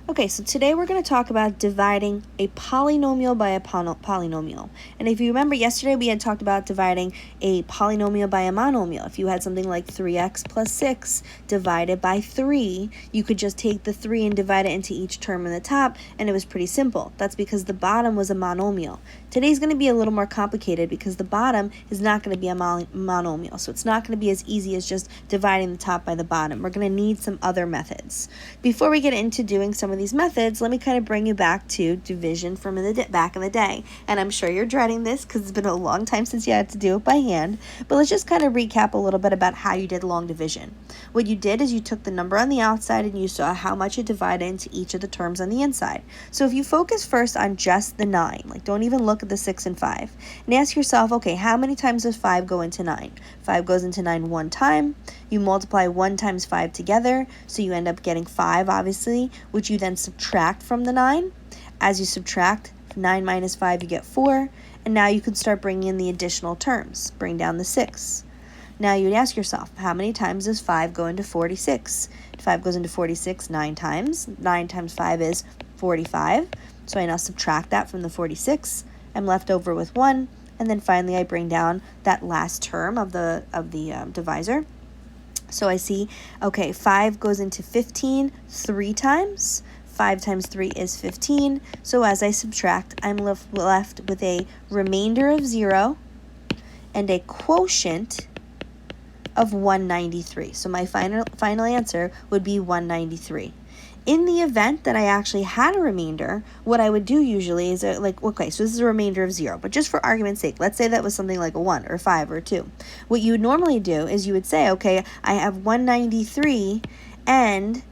Okay, so today we're going to talk about dividing a polynomial by a polynomial. And if you remember yesterday, we had talked about dividing a polynomial by a monomial. If you had something like 3x plus 6 divided by 3, you could just take the 3 and divide it into each term in the top, and it was pretty simple. That's because the bottom was a monomial. Today's going to be a little more complicated because the bottom is not going to be a monomial. So it's not going to be as easy as just dividing the top by the bottom. We're going to need some other methods. Before we get into doing some of these methods, let me kind of bring you back to division from back in the day. And I'm sure you're dreading this because it's been a long time since you had to do it by hand. But let's just kind of recap a little bit about how you did long division. What you did is you took the number on the outside and you saw how much it divided into each of the terms on the inside. So if you focus first on just the 9, like don't even look at the 6 and 5, and ask yourself, okay, how many times does 5 go into 9? 5 goes into 9 one time. You multiply 1 times 5 together, so you end up getting 5, obviously, which you then subtract from the 9. As you subtract 9 minus 5, you get 4, and now you can start bringing in the additional terms. Bring down the 6. Now you'd ask yourself, how many times does 5 go into 46? 5 goes into 46 9 times. 9 times 5 is 45. So I now subtract that from the 46. I'm left over with 1. And then finally I bring down that last term of the divisor. So I see, okay, 5 goes into 15 3 times. 5 times 3 is 15. So as I subtract, I'm left with a remainder of 0 and a quotient of 193. So my final answer would be 193. In the event that I actually had a remainder, what I would do usually is okay, so this is a remainder of 0, but just for argument's sake, let's say that was something like a 1 or 5 or a 2. What you would normally do is you would say, okay, I have 193 and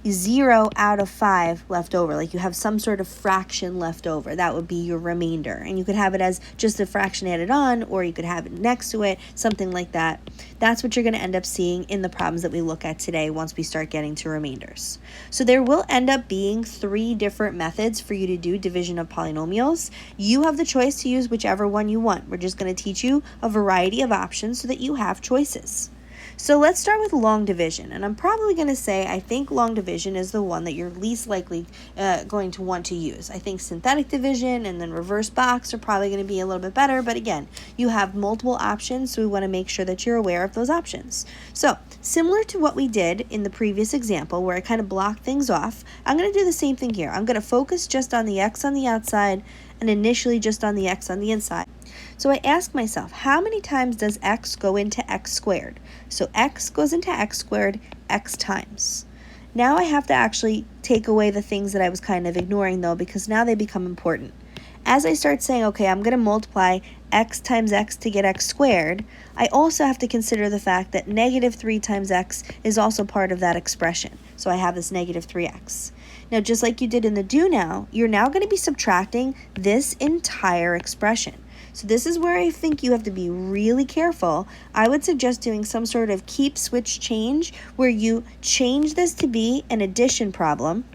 0 out of 5 left over. Like you have some sort of fraction left over. That would be your remainder. And you could have it as just a fraction added on, or you could have it next to it, something like that. That's what you're going to end up seeing in the problems that we look at today once we start getting to remainders. So there will end up being 3 different methods for you to do division of polynomials. You have the choice to use whichever one you want. We're just going to teach you a variety of options so that you have choices. So let's start with long division, and I'm probably going to say I think long division is the one that you're least likely going to want to use. I think synthetic division and then reverse box are probably going to be a little bit better, but again, you have multiple options, so we want to make sure that you're aware of those options. So similar to what we did in the previous example where I kind of blocked things off, I'm going to do the same thing here. I'm going to focus just on the x on the outside and initially just on the x on the inside. So I ask myself, how many times does x go into x squared? So x goes into x squared x times. Now I have to actually take away the things that I was kind of ignoring though, because now they become important. As I start saying, okay, I'm going to multiply x times x to get x squared, I also have to consider the fact that negative 3 times x is also part of that expression. So I have this negative 3x. Now, just like you did in the do now, you're now going to be subtracting this entire expression. So this is where I think you have to be really careful. I would suggest doing some sort of keep, switch, change, where you change this to be an addition problem,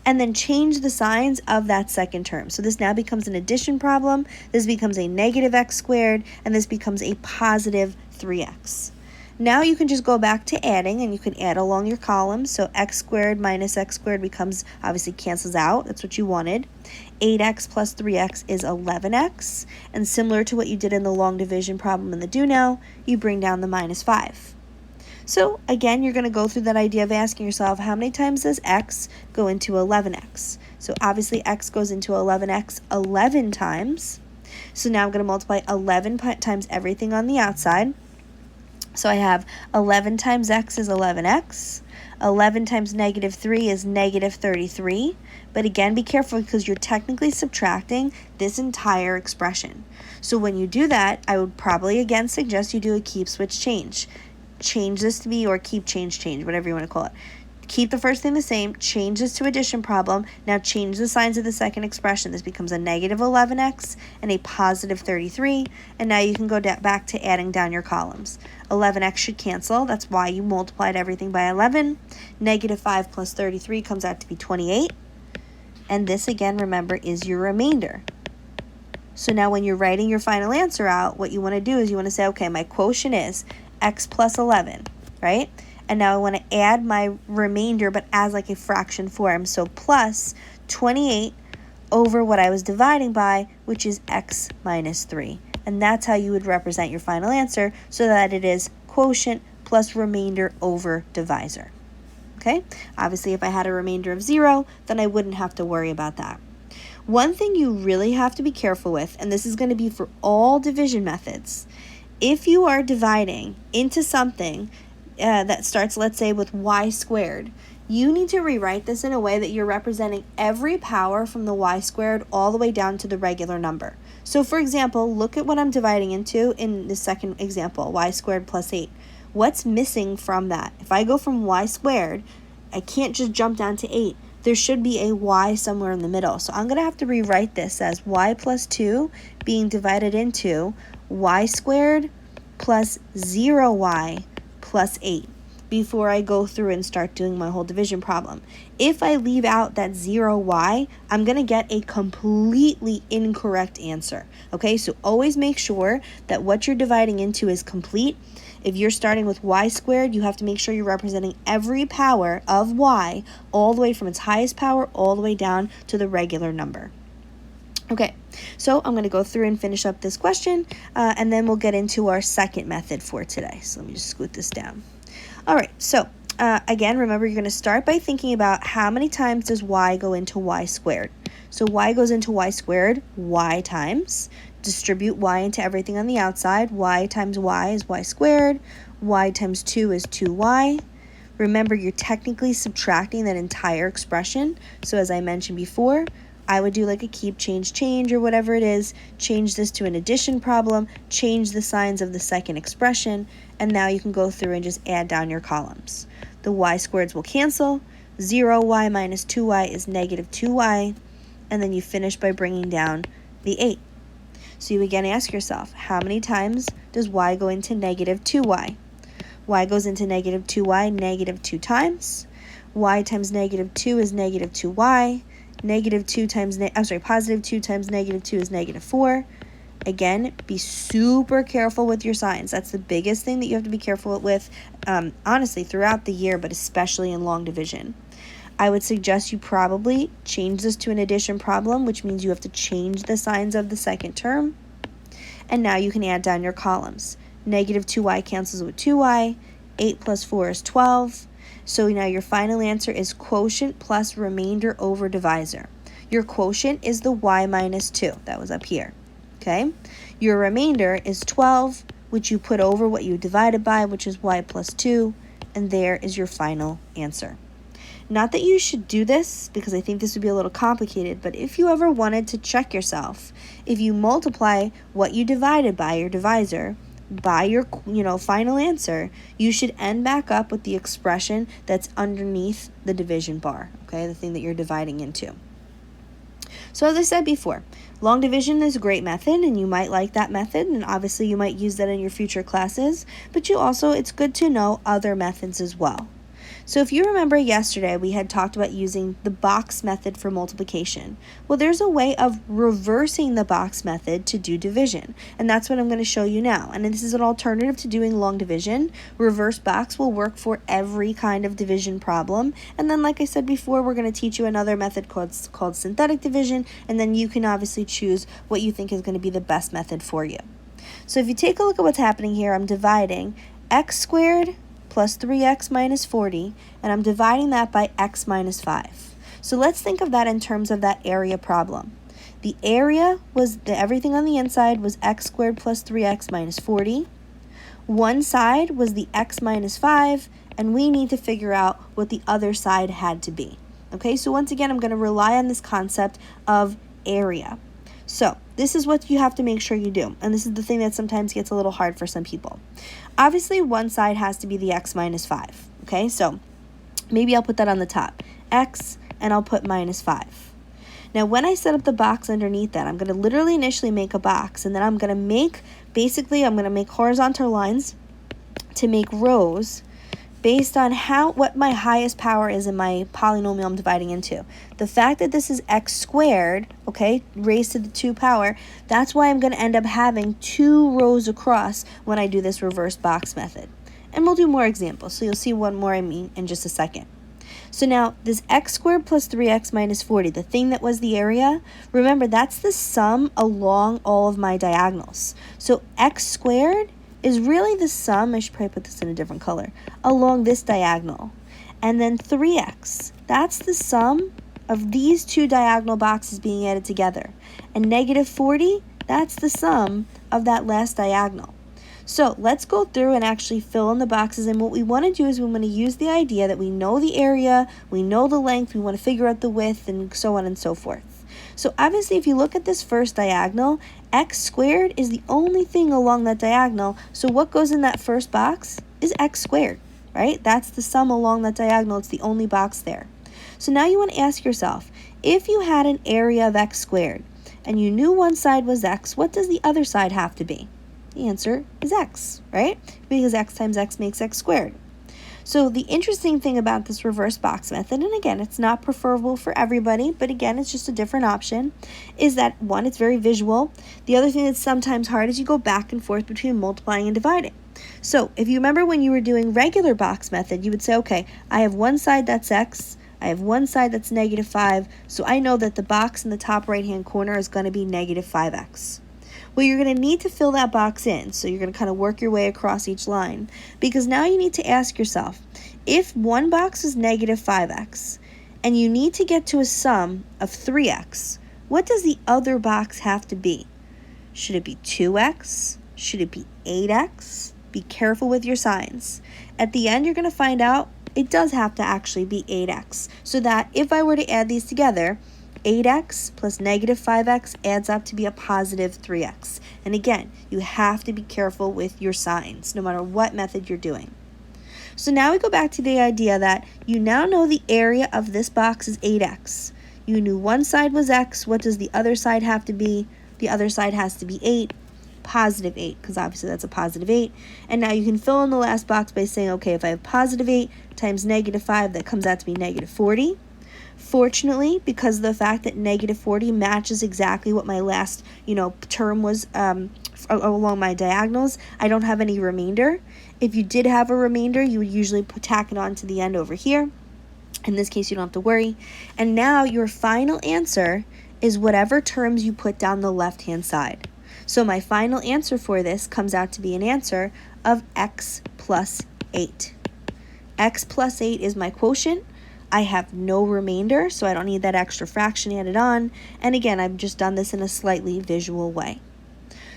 and then change the signs of that second term. So this now becomes an addition problem, this becomes a negative x squared, and this becomes a positive 3x. Now you can just go back to adding, and you can add along your columns. So x squared minus x squared becomes, obviously cancels out, that's what you wanted. 8x plus 3x is 11x, and similar to what you did in the long division problem in the do now, you bring down the minus 5. So again, you're going to go through that idea of asking yourself, how many times does x go into 11x? So obviously x goes into 11x 11 times. So now I'm going to multiply 11 times everything on the outside. So I have 11 times x is 11x. 11 times negative 3 is negative 33. But again, be careful because you're technically subtracting this entire expression. So when you do that, I would probably again suggest you do a keep, switch, change. Change this to be, or keep, change, whatever you want to call it. Keep the first thing the same, change this to addition problem. Now change the signs of the second expression. This becomes a negative 11x and a positive 33. And now you can go back to adding down your columns. 11x should cancel. That's why you multiplied everything by 11. Negative 5 plus 33 comes out to be 28. And this, again, remember, is your remainder. So now when you're writing your final answer out, what you want to do is you want to say, okay, my quotient is x plus 11, right? And now I want to add my remainder, but as like a fraction form. So plus 28 over what I was dividing by, which is x minus 3. And that's how you would represent your final answer, so that it is quotient plus remainder over divisor. Okay? Obviously, if I had a remainder of 0, then I wouldn't have to worry about that. One thing you really have to be careful with, and this is going to be for all division methods, if you are dividing into something that starts, let's say, with y squared, you need to rewrite this in a way that you're representing every power from the y squared all the way down to the regular number. So for example, look at what I'm dividing into in the second example, y squared plus 8. What's missing from that? If I go from y squared, I can't just jump down to 8. There should be a y somewhere in the middle. So I'm going to have to rewrite this as y plus 2 being divided into y squared plus 0y plus 8 before I go through and start doing my whole division problem. If I leave out that 0y, I'm going to get a completely incorrect answer. Okay, so always make sure that what you're dividing into is complete. If you're starting with y squared, you have to make sure you're representing every power of y all the way from its highest power all the way down to the regular number. Okay, so I'm going to go through and finish up this question, and then we'll get into our second method for today. So let me just scoot this down. All right, so again, remember you're going to start by thinking about how many times does y go into y squared. So y goes into y squared, y times. Distribute y into everything on the outside. Y times y is y squared. Y times 2 is 2y. Remember, you're technically subtracting that entire expression. So as I mentioned before, I would do like a keep, change, or whatever it is. Change this to an addition problem. Change the signs of the second expression. And now you can go through and just add down your columns. The y squareds will cancel. 0y minus 2y is negative 2y. And then you finish by bringing down the 8. So you again ask yourself, how many times does y go into negative 2y? Y goes into negative 2y negative 2 times. Y times negative 2 is negative 2y. Positive 2 times negative 2 is negative 4. Again, be super careful with your signs. That's the biggest thing that you have to be careful with, honestly, throughout the year, but especially in long division. I would suggest you probably change this to an addition problem, which means you have to change the signs of the second term. And now you can add down your columns. Negative 2y cancels with 2y. 8 plus 4 is 12. So now your final answer is quotient plus remainder over divisor. Your quotient is the y minus 2. That was up here. Okay? Your remainder is 12, which you put over what you divided by, which is y plus 2. And there is your final answer. Not that you should do this, because I think this would be a little complicated, but if you ever wanted to check yourself, if you multiply what you divided by, your divisor, by your final answer, you should end back up with the expression that's underneath the division bar, okay, the thing that you're dividing into. So as I said before, long division is a great method, and you might like that method, and obviously you might use that in your future classes, but it's good to know other methods as well. So if you remember yesterday, we had talked about using the box method for multiplication. Well, there's a way of reversing the box method to do division, and that's what I'm going to show you now. And this is an alternative to doing long division. Reverse box will work for every kind of division problem. And then, like I said before, we're going to teach you another method called synthetic division, and then you can obviously choose what you think is going to be the best method for you. So if you take a look at what's happening here, I'm dividing x squared plus 3x minus 40, and I'm dividing that by x minus 5. So let's think of that in terms of that area problem. The area was everything on the inside was x squared plus 3x minus 40. One side was the x minus 5, and we need to figure out what the other side had to be. Okay, so once again, I'm going to rely on this concept of area. So this is what you have to make sure you do, and this is the thing that sometimes gets a little hard for some people. Obviously, one side has to be the x minus 5, okay? So maybe I'll put that on the top, x, and I'll put minus 5. Now, when I set up the box underneath that, I'm going to literally initially make a box, and then I'm going to make horizontal lines to make rows based on what my highest power is in my polynomial I'm dividing into. The fact that this is x squared, okay, raised to the 2 power, that's why I'm going to end up having 2 rows across when I do this reverse box method. And we'll do more examples, so you'll see what more I mean in just a second. So now, this x squared plus 3x minus 40, the thing that was the area, remember that's the sum along all of my diagonals. So x squared is really the sum, I should probably put this in a different color, along this diagonal. And then 3x, that's the sum of these two diagonal boxes being added together. And negative 40, that's the sum of that last diagonal. So let's go through and actually fill in the boxes, and what we want to do is we want to use the idea that we know the area, we know the length, we want to figure out the width, and so on and so forth. So obviously if you look at this first diagonal, x squared is the only thing along that diagonal, so what goes in that first box is x squared, right? That's the sum along that diagonal, it's the only box there. So now you want to ask yourself, if you had an area of x squared, and you knew one side was x, what does the other side have to be? The answer is x, right? Because x times x makes x squared. So the interesting thing about this reverse box method, and again, it's not preferable for everybody, but again, it's just a different option, is that one, it's very visual. The other thing that's sometimes hard is you go back and forth between multiplying and dividing. So if you remember when you were doing regular box method, you would say, okay, I have one side that's x, I have one side that's negative 5, so I know that the box in the top right-hand corner is going to be negative 5x. Well, you're going to need to fill that box in, so you're going to kind of work your way across each line, because now you need to ask yourself, if one box is negative 5x, and you need to get to a sum of 3x, what does the other box have to be? Should it be 2x? Should it be 8x? Be careful with your signs. At the end, you're going to find out it does have to actually be 8x, so that if I were to add these together, 8x plus negative 5x adds up to be a positive 3x. And again, you have to be careful with your signs, no matter what method you're doing. So now we go back to the idea that you now know the area of this box is 8x. You knew one side was x. What does the other side have to be? The other side has to be 8, positive 8, because obviously that's a positive 8. And now you can fill in the last box by saying, okay, if I have positive 8 times negative 5, that comes out to be negative 40. Fortunately, because of the fact that negative 40 matches exactly what my last, term was along my diagonals, I don't have any remainder. If you did have a remainder, you would usually tack it on to the end over here. In this case, you don't have to worry. And now your final answer is whatever terms you put down the left-hand side. So my final answer for this comes out to be an answer of x plus 8. X plus 8 is my quotient. I have no remainder, so I don't need that extra fraction added on. And again, I've just done this in a slightly visual way.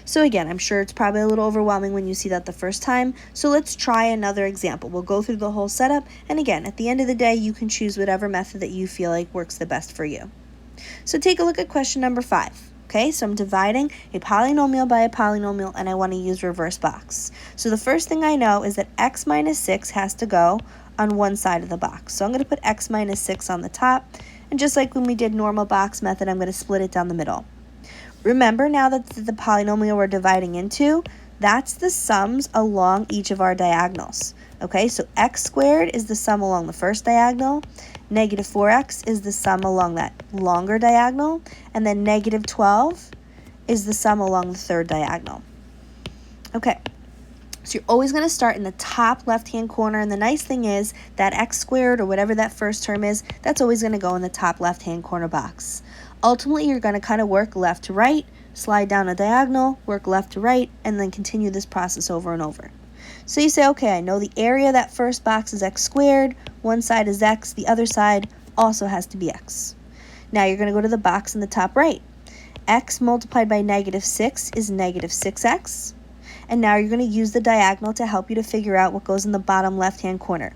So again, I'm sure it's probably a little overwhelming when you see that the first time. So let's try another example. We'll go through the whole setup. And again, at the end of the day, you can choose whatever method that you feel like works the best for you. So take a look at question number 5. Okay, so I'm dividing a polynomial by a polynomial, and I want to use reverse box. So the first thing I know is that x minus 6 has to go on one side of the box. So I'm going to put x minus 6 on the top, and just like when we did normal box method, I'm going to split it down the middle. Remember now that the polynomial we're dividing into, that's the sums along each of our diagonals. Okay, so x squared is the sum along the first diagonal, negative 4x is the sum along that longer diagonal, and then negative 12 is the sum along the third diagonal. Okay. So you're always going to start in the top left-hand corner, and the nice thing is that x squared, or whatever that first term is, that's always going to go in the top left-hand corner box. Ultimately, you're going to kind of work left to right, slide down a diagonal, work left to right, and then continue this process over and over. So you say, okay, I know the area of that first box is x squared, one side is x, the other side also has to be x. Now you're going to go to the box in the top right. X multiplied by negative 6 is negative 6x. And now you're going to use the diagonal to help you to figure out what goes in the bottom left-hand corner.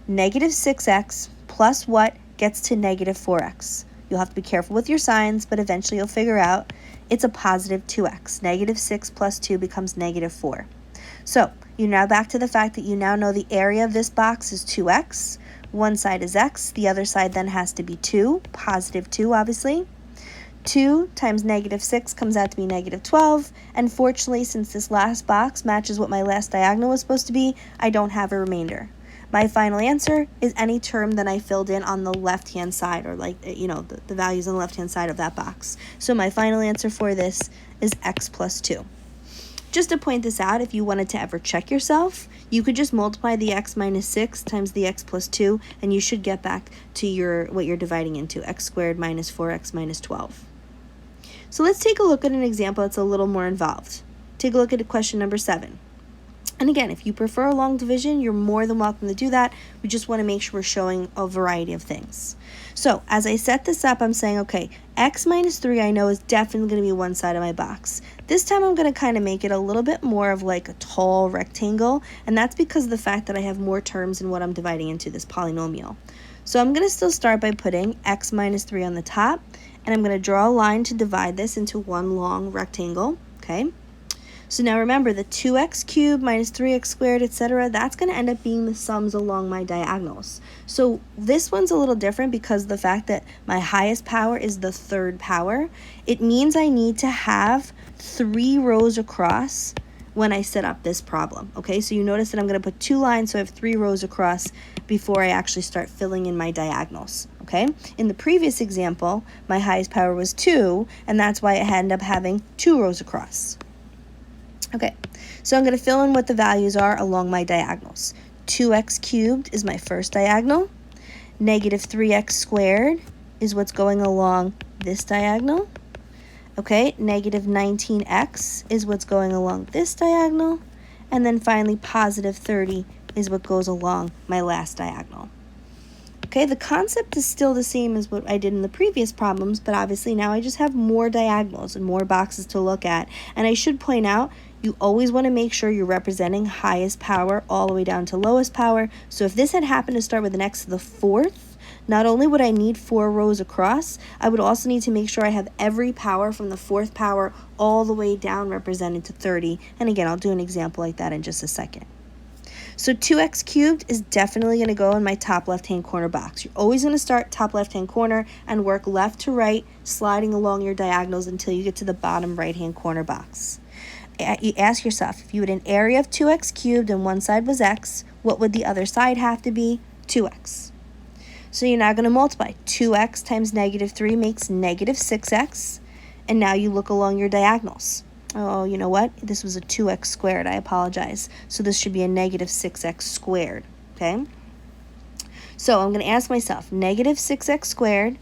Negative 6x plus what gets to negative 4x. You'll have to be careful with your signs, but eventually you'll figure out it's a positive 2x. Negative 6 plus 2 becomes negative 4. So you're now back to the fact that you now know the area of this box is 2x. One side is x, the other side then has to be 2, positive 2 obviously. 2 times negative 6 comes out to be negative 12, and fortunately, since this last box matches what my last diagonal was supposed to be, I don't have a remainder. My final answer is any term that I filled in on the left-hand side, or the values on the left-hand side of that box. So my final answer for this is x plus 2. Just to point this out, if you wanted to ever check yourself, you could just multiply the x minus 6 times the x plus 2, and you should get back to what you're dividing into, x squared minus 4x minus 12. So let's take a look at an example that's a little more involved. Take a look at question number 7. And again, if you prefer a long division, you're more than welcome to do that. We just want to make sure we're showing a variety of things. So as I set this up, I'm saying, okay, x minus 3 I know is definitely going to be one side of my box. This time I'm going to kind of make it a little bit more of like a tall rectangle, and that's because of the fact that I have more terms in what I'm dividing into, this polynomial. So I'm going to still start by putting x minus 3 on the top, and I'm going to draw a line to divide this into one long rectangle, okay? So now remember, the 2x cubed minus 3x squared, etc., that's going to end up being the sums along my diagonals. So this one's a little different because of the fact that my highest power is the third power. It means I need to have 3 rows across when I set up this problem. Okay, so you notice that I'm going to put 2 lines, so I have 3 rows across before I actually start filling in my diagonals. Okay, in the previous example, my highest power was 2, and that's why I ended up having 2 rows across. Okay, so I'm going to fill in what the values are along my diagonals. 2x cubed is my first diagonal. Negative 3x squared is what's going along this diagonal. Okay, negative 19x is what's going along this diagonal. And then finally, positive 30 is what goes along my last diagonal. Okay, the concept is still the same as what I did in the previous problems, but obviously now I just have more diagonals and more boxes to look at. And I should point out, you always want to make sure you're representing highest power all the way down to lowest power. So if this had happened to start with an x to the 4th, not only would I need 4 rows across, I would also need to make sure I have every power from the 4th power all the way down represented to 30. And again, I'll do an example like that in just a second. So 2x cubed is definitely going to go in my top left-hand corner box. You're always going to start top left-hand corner and work left to right, sliding along your diagonals until you get to the bottom right-hand corner box. You ask yourself, if you had an area of 2x cubed and one side was x, what would the other side have to be? 2x. So you're now going to multiply. 2x times negative 3 makes negative 6x. And now you look along your diagonals. Oh, you know what? This was a 2x squared. I apologize. So this should be a negative 6x squared. Okay? So I'm going to ask myself, negative 6x squared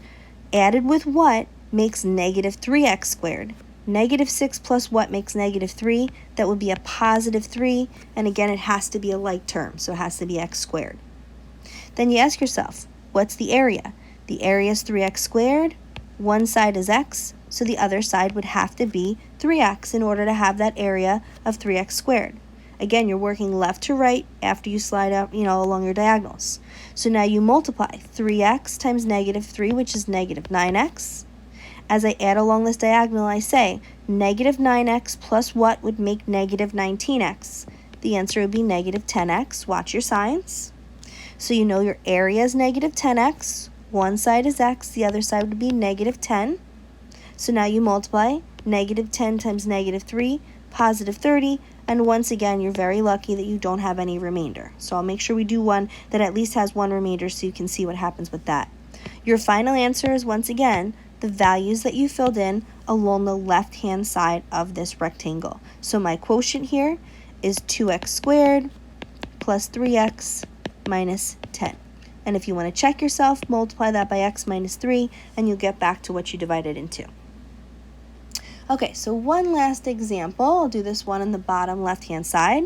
added with what makes negative 3x squared? Negative 6 plus what makes negative 3? That would be a positive 3. And again, it has to be a like term. So it has to be x squared. Then you ask yourself, what's the area? The area is 3x squared. One side is x. So the other side would have to be 3x in order to have that area of 3x squared. Again, you're working left to right after you slide out, along your diagonals. So now you multiply 3x times negative 3, which is negative 9x. As I add along this diagonal, I say negative 9x plus what would make negative 19x? The answer would be negative 10x. Watch your signs. So you know your area is negative 10x. One side is x. The other side would be negative 10. So now you multiply negative 10 times negative 3, positive 30, and once again, you're very lucky that you don't have any remainder. So I'll make sure we do one that at least has one remainder so you can see what happens with that. Your final answer is, once again, the values that you filled in along the left-hand side of this rectangle. So my quotient here is 2x squared plus 3x minus 10. And if you want to check yourself, multiply that by x minus 3, and you'll get back to what you divided into. Okay, so one last example. I'll do this one on the bottom left-hand side.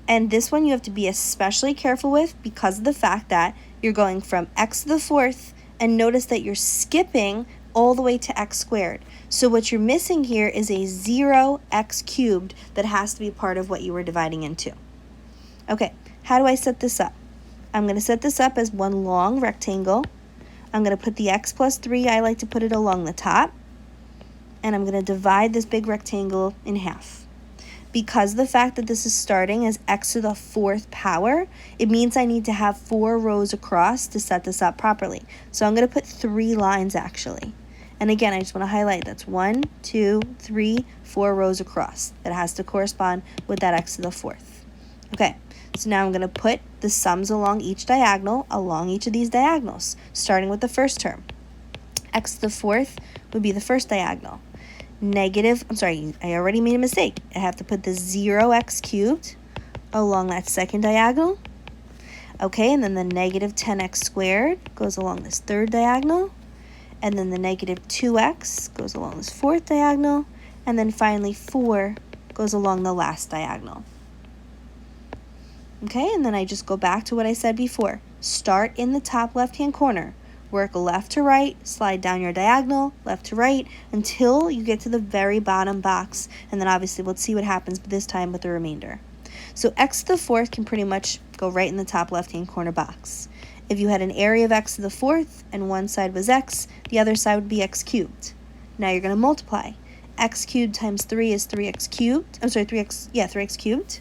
And this one you have to be especially careful with because of the fact that you're going from x to the 4th, and notice that you're skipping all the way to x squared. So what you're missing here is a 0x cubed that has to be part of what you were dividing into. Okay, how do I set this up? I'm going to set this up as one long rectangle. I'm going to put the x plus 3, I like to put it along the top. And I'm going to divide this big rectangle in half. Because of the fact that this is starting as x to the 4th power, it means I need to have 4 rows across to set this up properly. So I'm going to put 3 lines actually. And again, I just want to highlight that's 1, 2, 3, 4 rows across. That has to correspond with that x to the 4th. Okay, so now I'm going to put the sums along each diagonal, along each of these diagonals, starting with the first term. X to the 4th would be the first diagonal. I already made a mistake. I have to put the 0x cubed along that second diagonal. Okay, and then the negative 10x squared goes along this third diagonal. And then the negative 2x goes along this fourth diagonal. And then finally 4 goes along the last diagonal. Okay, and then I just go back to what I said before. Start in the top left-hand corner. Work left to right, slide down your diagonal, left to right, until you get to the very bottom box. And then obviously we'll see what happens this time with the remainder. So x to the fourth can pretty much go right in the top left-hand corner box. If you had an area of x to the fourth and one side was x, the other side would be x cubed. Now you're going to multiply. X cubed times 3 is 3x cubed. I'm sorry, 3x cubed.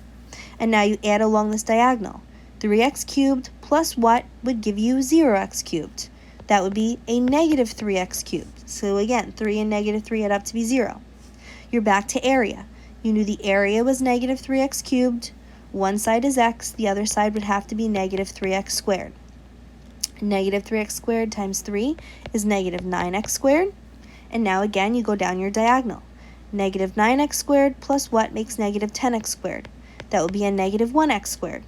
And now you add along this diagonal. 3x cubed plus what would give you 0x cubed? That would be a negative 3x cubed. So again, 3 and negative 3 add up to be 0. You're back to area. You knew the area was negative 3x cubed. One side is x, the other side would have to be negative 3x squared. Negative 3x squared times 3 is negative 9x squared. And now again, you go down your diagonal. Negative 9x squared plus what makes negative 10x squared? That would be a negative 1x squared.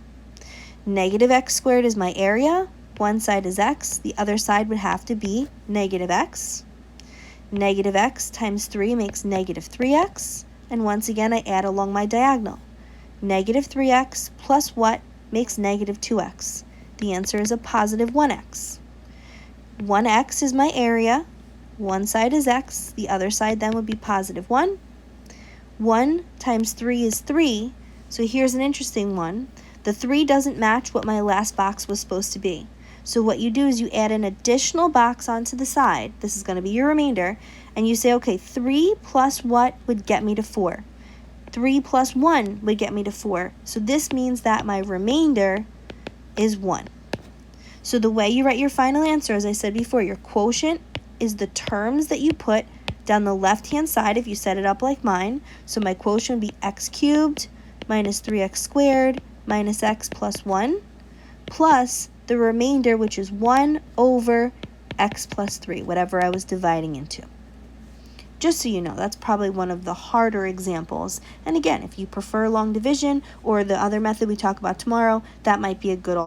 Negative x squared is my area. One side is x, the other side would have to be negative x. Negative x times 3 makes negative 3x. And once again, I add along my diagonal. Negative 3x plus what makes negative 2x? The answer is a positive 1x. 1x is my area. One side is x. The other side then would be positive 1. 1 times 3 is 3. So here's an interesting one. The 3 doesn't match what my last box was supposed to be. So what you do is you add an additional box onto the side. This is going to be your remainder. And you say, okay, 3 plus what would get me to 4? 3 plus 1 would get me to 4. So this means that my remainder is 1. So the way you write your final answer, as I said before, your quotient is the terms that you put down the left-hand side if you set it up like mine. So my quotient would be x cubed minus 3x squared minus x plus 1 plus the remainder, which is 1 over x plus 3, whatever I was dividing into. Just so you know, that's probably one of the harder examples. And again, if you prefer long division or the other method we talk about tomorrow, that might be a good